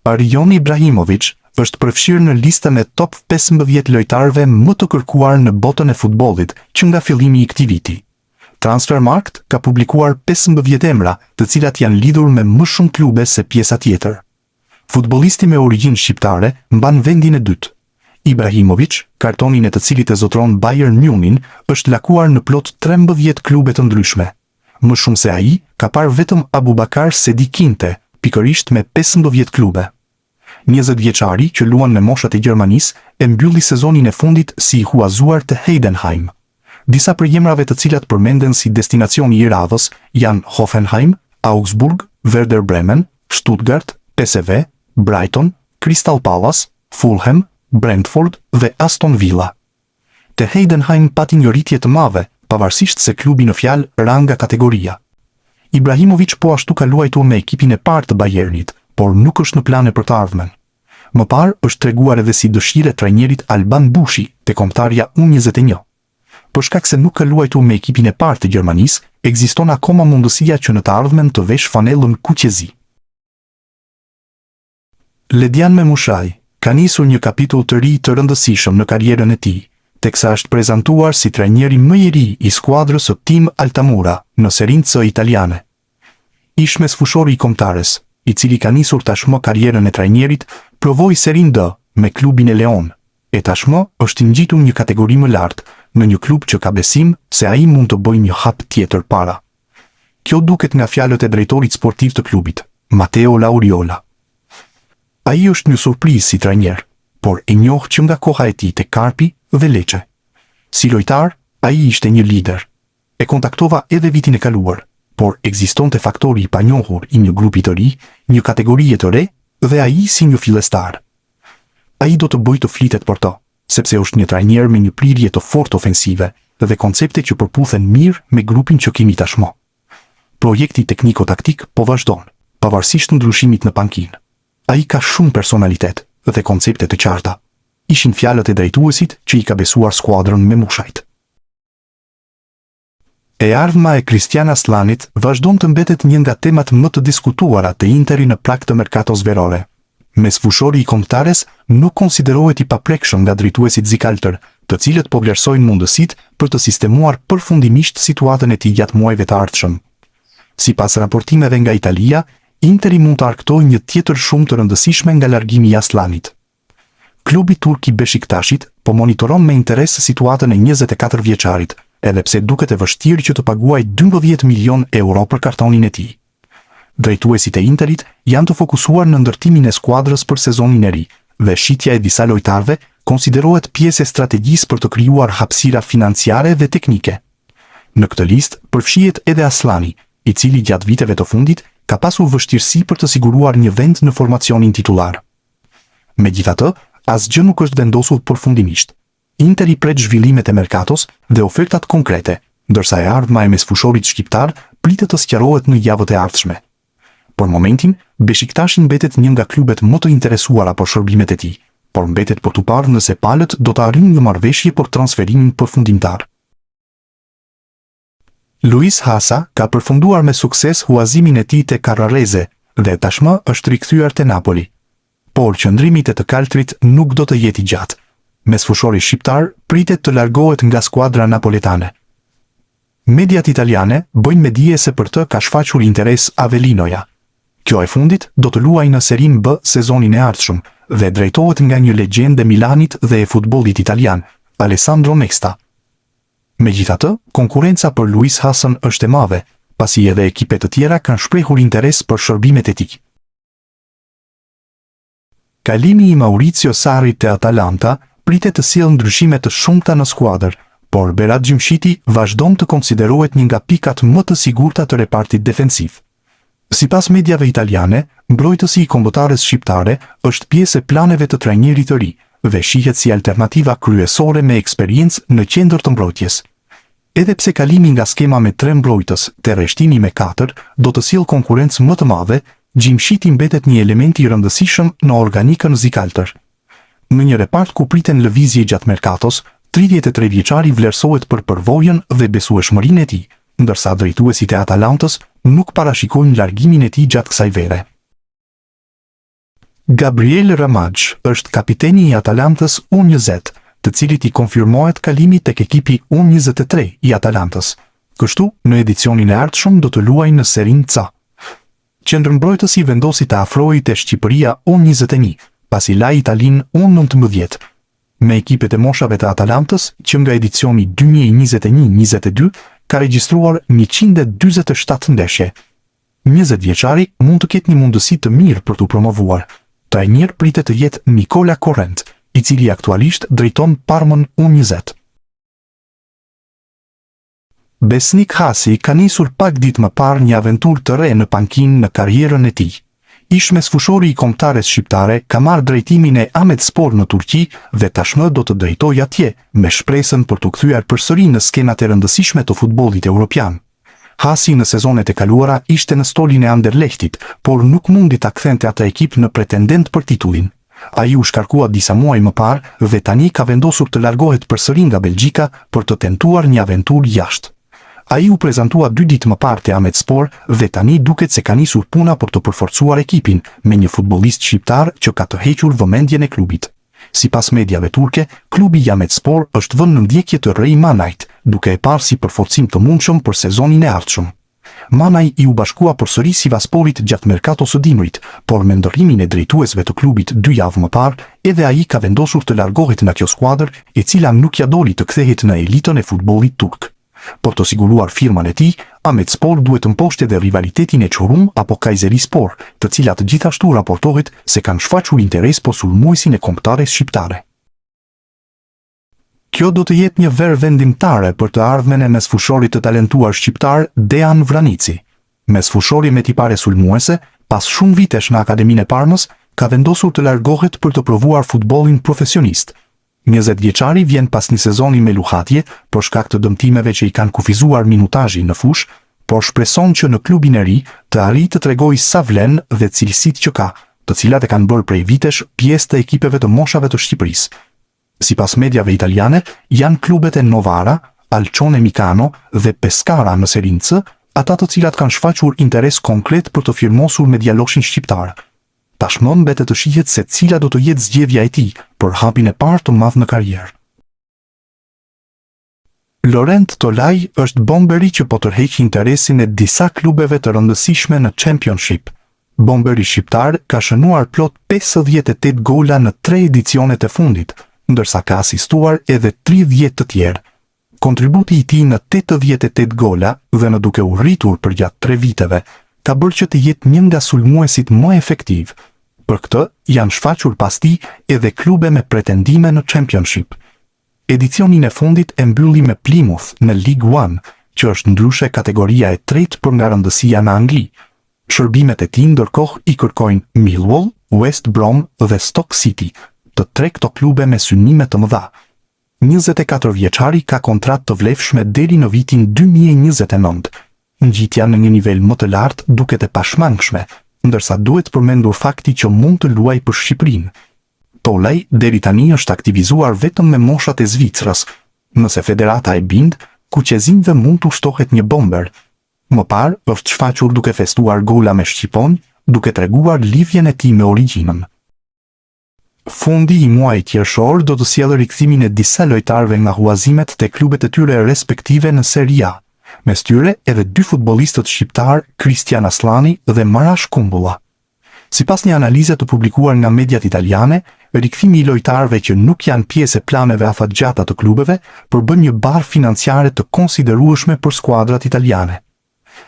Arjon Ibrahimović është përfshirë në listën e top 15 lojtarëve më të kërkuar në botën e futbollit që nga fillimi i këtij viti. Transfermarkt ka publikuar 15 emra, të cilat janë lidhur me më shumë klube se pjesa tjetër. Futbollisti me origjinë shqiptare mban vendin e dytë. Ibrahimović, kartonin e të cilit e zotron Bayern Munin, është lakuar në plot 13 klube të ndryshme. Më shumë se ai, ka parë vetëm Abubakar Sedikinte, pikërisht me 15 klube. 20 vjeçari që luan me moshat e Gjermanisë e mbylli sezonin e fundit si i huazuar të Heidenheim. Disa prej emrave të cilat përmenden si destinacioni i radhës janë Hoffenheim, Augsburg, Werder Bremen, Stuttgart, PSV, Brighton, Crystal Palace, Fulham, Brentford dhe Aston Villa. Te Heidenheim pati një rritje të madhe, pavarësisht se klubi në fjalë ranga kategoria. Ibrahimović po ashtu ka luajtur me ekipin e parë të Bayernit, por nuk është në plane për të ardhmen. Më parë është treguar edhe si dëshire trajnerit Alban Bushi te kombëtarja U21. Për shkak se nuk ka luajtur me ekipin e parë të Gjermanisë, ekziston akoma mundësia që në të ardhmen të vesh fanellën kuqezi. Ledian Memushaj ka nisur një kapitull të ri të rëndësishëm në karrierën e tij, teksa është prezantuar si trajneri më i ri i skuadrës së Team Altamura në Serinë C italiane. Ish mesfushori i kombëtares, i cili ka nisur tashmë karrierën e trajnerit, provoi Serinë D me klubin e Leon, e tashmë është i ngjitur një kategori më lart, në një klub që ka besim se ai mund të bëjë një hap tjetër para. Kjo duket nga fjalët e drejtorit sportiv të klubit, Matteo Lauriola. Ai është një surprizë si trajner, por e njoh që nga koha e tij te Karpi dhe Lecce. Si lojtar, ai ishte një lider. E kontaktova edhe vitin e kaluar, por ekzistonte faktori i panjohur i një grupi të ri, një kategorie të re dhe ai si një fillestar. Ai do të bëjë të flitet për to, sepse është një trajner me një prirje të fortë ofensive dhe koncepte që përputhen mirë me grupin që kemi tashmë. Projekti tekniko-taktik po vazhdon, pavarësisht ndryshimit në pankinë. Ai ka shumë personalitet dhe koncepte të qarta. Ishin fjalët e drejtuesit që i ka besuar skuadrën me mushajt. E ardhma e Cristian Aslanit vazhdon të mbetet një nga temat më të diskutuara të Interi në prag të merkatos verore. Mesfushori i kombëtares nuk konsiderohet i paprekshëm nga drejtuesit zikaltër, të cilët po vlerësojnë mundësitë për të sistemuar përfundimisht situatën e tij gjatë muajve të ardhshëm. Sipas raportimeve nga Italia, Interi mund të arktojë një tjetër shumë të rëndësishme nga largimi i Aslanit. Klubi turk i Beshiktaşit po monitoron me interes situatën e 24 vjeçarit, edhe pse duket e vështirë që të paguajë 12 milion euro për kartonin e tij. Drejtuesit e Interit janë të fokusuar në ndërtimin e skuadrës për sezonin e ri, dhe shitja e disa lojtarëve konsiderohet pjesë e strategjisë për të krijuar hapësira financiare dhe teknike. Në këtë listë përfshihet edhe Aslani, i cili gjatë viteve të fundit ka pasur vështirësi për të siguruar një vend në formacionin titullar. Megjithatë, asgjë nuk është vendosur përfundimisht. Interi pret zhvillimet e merkatos dhe ofertat konkrete, ndërsa e ardhma e mesfushorit shqiptar pritet të sqarohet në javët e ardhshme. Për momentin, Beshiktashi mbetet një nga klubet më të interesuara për shërbimet e tij, por mbetet për tu parë nëse palët do të arrijnë një marrëveshje për transferimin përfundimtar. Luis Hasa ka përfunduar me sukses huazimin e tij te Carrarese dhe tashmë është rikthyer te Napoli. Por qëndrimi te të kaltrit nuk do të jetë i gjatë. Mesfushori shqiptar pritet të largohet nga skuadra napoletane. Mediat italiane bëjnë me dije se për të ka shfaqur interes Avelinoja. Kjo e fundit do të luajë në Serinë B sezonin e ardhshëm dhe drejtohet nga një legjendë e Milanit dhe e futbollit italian, Alessandro Nesta. Megjithatë, konkurenca për Luis Hasan është e madhe, pasi edhe ekipe të tjera kanë shprehur interes për shërbimet e tij. Kalimi i Mauricio Sarri te Atalanta pritet të sjellë ndryshime të shumta në skuadër, por Berat Gjimshiti vazhdon të konsiderohet një nga pikat më të sigurta të repartit defensiv. Sipas mediave italiane, mbrojtësi i kombëtares shqiptare është pjesë e planeve të trajnerit të ri dhe shihet si alternativa kryesore me eksperiencë në qendër të mbrojtjes. Edhe pse kalimi nga skema me 3 mbrojtës te rreshtimi me 4 do të sjellë konkurrencë më të madhe, Gjimshiti mbetet një element i rëndësishëm në organikën zikaltër. Në një repart ku priten lëvizje gjatë merkatos, 33 vjeçari vlerësohet për përvojën dhe besueshmërinë e tij, ndërsa drejtuesit e Atalantës nuk parashikojnë largimin e tij gjatë kësaj vere. Gabriel Ramage është kapiteni i Atalantës U20, të cilit i konfirmohet kalimi tek ekipi U23 i Atalantës. Kështu, në edicionin e ardhshëm do të luajë në Serie C. Qendërmbrojtësi vendosi të afrohej te Shqipëria U21, pasi la Italinë U19. Me ekipet e moshave të Atalantës, që nga edicioni 2021-22 ka regjistruar 147 ndeshje. 20 vjeçari mund të ketë një mundësi të mirë për t'u promovuar. Të e njërë pritet të jetë Nicola Corrent, i cili aktualisht drejton Parmën U20. Besnik Hasi ka nisur pak ditë më parë një aventurë të re në pankinë në karrierën e tij. Ish mesfushori i kombëtares shqiptare ka marrë drejtimin e Ahmetspor në Turqi dhe tashmë do të drejtojë atje, me shpresën për t'u kthyer përsëri në skenat e rëndësishme të futbollit evropian. Hasi në sezonet e kaluara ishte në stolin e Anderlechtit, por nuk mundi ta kthente atë ekip në pretendent për titullin. Ai u shkarkua disa muaj më parë dhe tani ka vendosur të largohet përsëri nga Belgjika për të tentuar një aventurë jashtë. Ai u prezantua 2 ditë më parë te Ahmetspor dhe tani duket se ka nisur puna për të përforcuar ekipin me një futbollist shqiptar që ka të hequr vëmendjen e klubit. Sipas mediave turke, klubi i Ahmetspor është vënë në ndjekje të Rej Manajt, duke e parë si përforcim të mundshëm për sezonin e ardhshëm. Manaj i u bashkua përsëri Sivasporit gjatë merkatos së dimrit, por me ndërrimin e drejtuesve të klubit 2 javë më parë, edhe ai ka vendosur të largohet nga kjo skuadër, e cila nuk ja doli të kthehet në elitën e futbollit turk. Për të siguruar firmën e tij, Ahmetspor duhet të mposhte edhe rivalitetin e Çorum apo Kayserispor, të cilat gjithashtu raportohet se kanë shfaqur interes për sulmuesin e kombëtares shqiptare. Kjo do të jetë një verë vendimtare për të ardhmen e mesfushorit të talentuar shqiptar Dejan Vranici. Mesfushori me tipare sulmuese, pas shumë vitesh në Akademinë e Parmës, ka vendosur të largohet për të provuar futbollin profesionist. 20 vjeçari vjen pas një sezoni me luhatje për shkak të dëmtimeve që i kanë kufizuar minutazhi në fushë, por shpreson që në klubin e ri të arrijë të tregojë sa vlen dhe cilësitë që ka, të cilat e kanë bërë prej vitesh pjesë të ekipeve të moshave të Shqipërisë. Sipas mediave italiane, janë klubet e Novara, Alcione Micano dhe Pescara në Serie C, ata të cilat kanë shfaqur interes konkret për të firmosur me djaloshin shqiptar. Tashmë mbetet të shihet se cila do të jetë zgjedhja e tij për hapin e parë të madh në karrierë. Laurent Tolaj është bomberi që po tërheq interesin e disa klubeve të rëndësishme në Championship. Bomberi shqiptar ka shënuar plot 58 gola në 3 edicionet e fundit, ndërsa ka asistuar edhe 30 të tjerë. Kontributi i tij në 88 gola dhe në duke u rritur për gjatë 3 viteve, ka bërë që të jetë një nga sulmuesit më efektiv. Për këtë, janë shfaqur pas tij edhe klube me pretendime në Championship. Edicionin e fundit e mbylli me Plymouth në League One, që është ndryshe kategoria e 3 për nga rëndësia në Angli. Shërbimet e tij ndërkohë i kërkojnë Millwall, West Brom dhe Stoke City, të 3 këto klube me synime të mëdha. 24 vjeçari ka kontratë të vlefshme deri në vitin 2029. Ngjitja në një nivel më të lartë duket e pashmangshme, ndërsa duhet përmendur fakti që mund të luajë për Shqipërinë. Tolaj deri tani është aktivizuar vetëm me moshat e Zvicrës. Nëse federata e bind, kuqezinjve mund të ushtohet një bomber. Më parë është shfaqur duke festuar gola me shqipon, duke treguar lidhjen e tij me origjinën. Fundi i muajit qershor do të sjellë rikthimin e disa lojtarëve nga huazimet te klubet e tyre respektive në Serie A. Mes tyre edhe 2 futbollistët shqiptar, Kristian Aslani dhe Marash Kumbulla. Sipas një analize të publikuar nga mediat italiane, rikthimi i lojtarëve që nuk janë pjesë e planeve afatgjata të klubeve përbën një barë financiare të konsiderueshme për skuadrat italiane.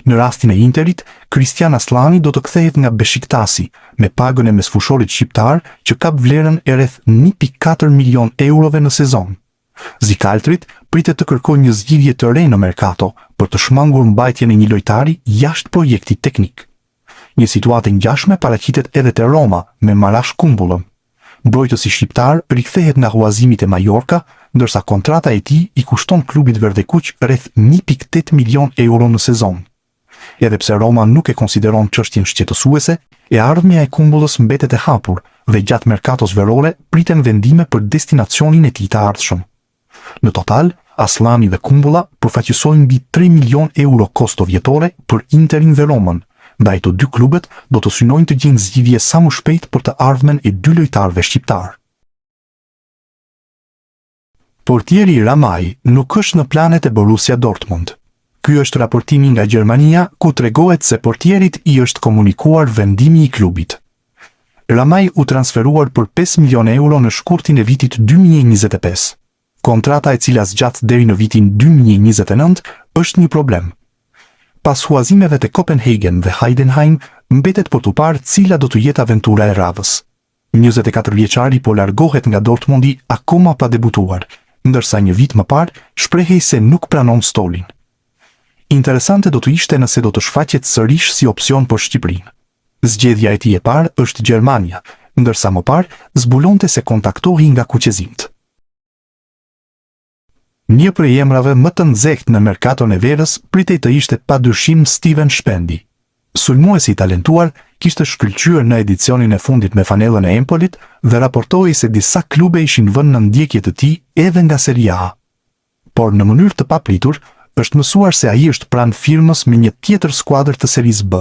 Në rastin e Interit, Kristian Aslani do të kthehet nga Beshiktasi me pagën e mesfushorit shqiptar që ka vlerën e rreth 1.4 milion eurove në sezon. Zikaltrit pritet të kërkojë një zgjidhje të re në merkato për të shmangur mbajtjen e një lojtari jashtë projektit teknik. Një situatë e ngjashme paraqitet edhe te Roma me Marash Kumbullën. Mbrojtësi shqiptar rikthehet nga huazimi te Mallorca, ndërsa kontrata e tij i kushton klubit verdekuq rreth 1.8 milion euro në sezon. Edhe pse Roma nuk e konsideron çështjen shqetësuese, e ardhmja e Kumbullës mbetet e hapur dhe gjatë merkatos verore priten vendime për destinacionin e tij të ardhshëm. Në total, Aslani dhe Kumbulla përfaqësojnë mbi 3 milion euro kosto vjetore për Interin dhe Romën, ndaj të dy klubet do të synojnë të gjejnë zgjidhje sa më shpejt për të ardhmen e dy lojtarëve shqiptar. Portieri Ramaj nuk është në planet e Borussia Dortmund. Ky është raportimi nga Gjermania, ku tregohet se portierit i është komunikuar vendimi i klubit. Ramaj u transferuar për 5 milionë euro në shkurtin e vitit 2025. Kontrata e cila zgjat deri në vitin 2029 është një problem. Pas huazimeve të Copenhagen dhe Heidenheim, mbetet për të parë cila do të jetë aventura e radhës. 24 vjeçari po largohet nga Dortmundi akoma pa debutuar, ndërsa një vit më parë shprehej se nuk pranon stolin. Interesante do të ishte nëse do të shfaqet sërish si opsion për Shqipërinë. Zgjedhja e tij e parë është Gjermania, ndërsa më parë zbulonte se kontaktohej nga kuqezimt. Një prej emrave më të nxehtë në merkaton e verës pritej të ishte padyshim Steven Shpendi. Sulmuesi i talentuar kishte shkëlqyer në edicionin e fundit me fanellën e Empolit dhe raportohej se disa klube ishin vënë në ndjekje të tij edhe nga Serie A. Por në mënyrë të papritur, është mësuar se ai është pranë firmës me një tjetër skuadër të Series B.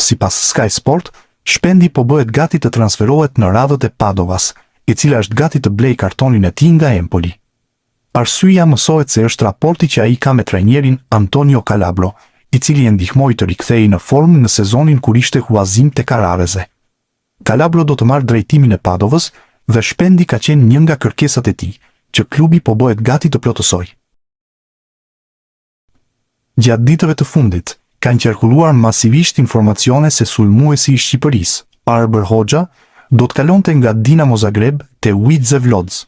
Sipas Sky Sport, Shpendi po bëhet gati të transferohet në radhët e Padovas, e cila është gati të blejë kartonin e tij nga Empoli. Arsyeja mësohet se është raporti që ai ka me trajnerin Antonio Calabro, i cili e ndihmoi të rikthehej në formë në sezonin kur ishte huazim te Carrarese. Calabro do të marrë drejtimin e Padovës dhe Shpendi ka qenë një nga kërkesat e tij, që klubi po bëhet gati të plotësojë. Gjatë ditëve të fundit, kanë qarkulluar masivisht informacione se sulmuesi i Shqipërisë, Arber Hoxha, do të kalonte nga Dinamo Zagreb te Widzew Łódź.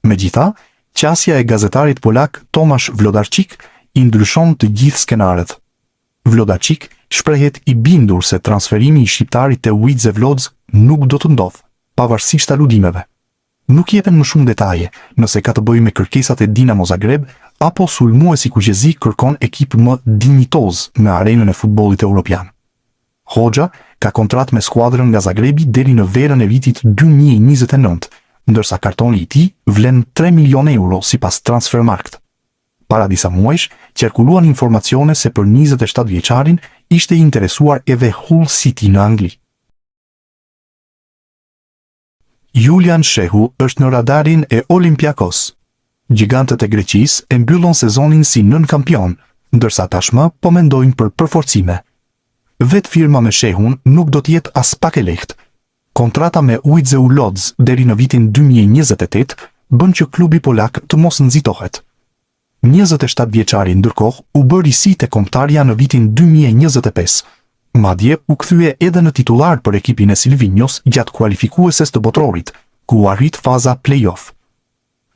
Megjithatë, qasja e gazetarit polak Tomasz Wlodarczyk i ndryshon të gjithë skenaret. Wlodarczyk shprehet i bindur se transferimi i shqiptarit te Widzew Łódź nuk do të ndodhë, pavarësisht aludimeve. Nuk jepen më shumë detaje nëse ka të bëjë me kërkesat e Dinamo Zagreb apo sulmuesi kuqezi kërkon ekip më dinjitoz në arenën e futbollit evropian. Hoxha ka kontratë me skuadrën nga Zagrebi deri në verën e vitit 2029, ndërsa kartoni i tij vlen 3 milionë euro sipas Transfermarkt. Para disa muajsh, qarkulluan informacione se për 27 vjeçarin ishte i interesuar edhe Hull City në Angli. Julian Shehu është në radarin e Olympiakos. Gjigantët e Greqisë e mbyllon sezonin si nën kampion, ndërsa tashmë po mendojnë për përforcime. Vetë firma me Shehun nuk do të jetë as pak e lehtë. Kontrata me Widzew Łódź deri në vitin 2028 bën që klubi polak të mos nxitohet. 27 vjeçari ndërkohë u bë risi te kombëtarja në vitin 2025. Madje u kthye edhe në titullar për ekipin e Silvinios gjatë kualifikueses të botrorit, ku u arrit faza play-off.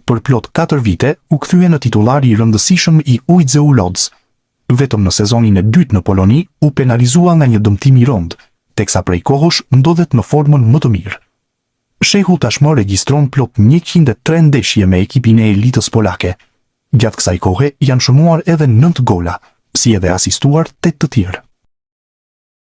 Për plot 4 vite u kthye në titullar i rëndësishëm i Widzew Łódź. Vetëm në sezonin e dytë në Poloni u penalizua nga një dëmtim i rënd, teksa prej kohësh ndodhet në formën më të mirë. Shehu tashmë regjistron plot 103 ndeshje me ekipin e elitës polake. Gjatë kësaj kohe janë shënuar edhe 9 gola, si edhe asistuar 8 të tjerë.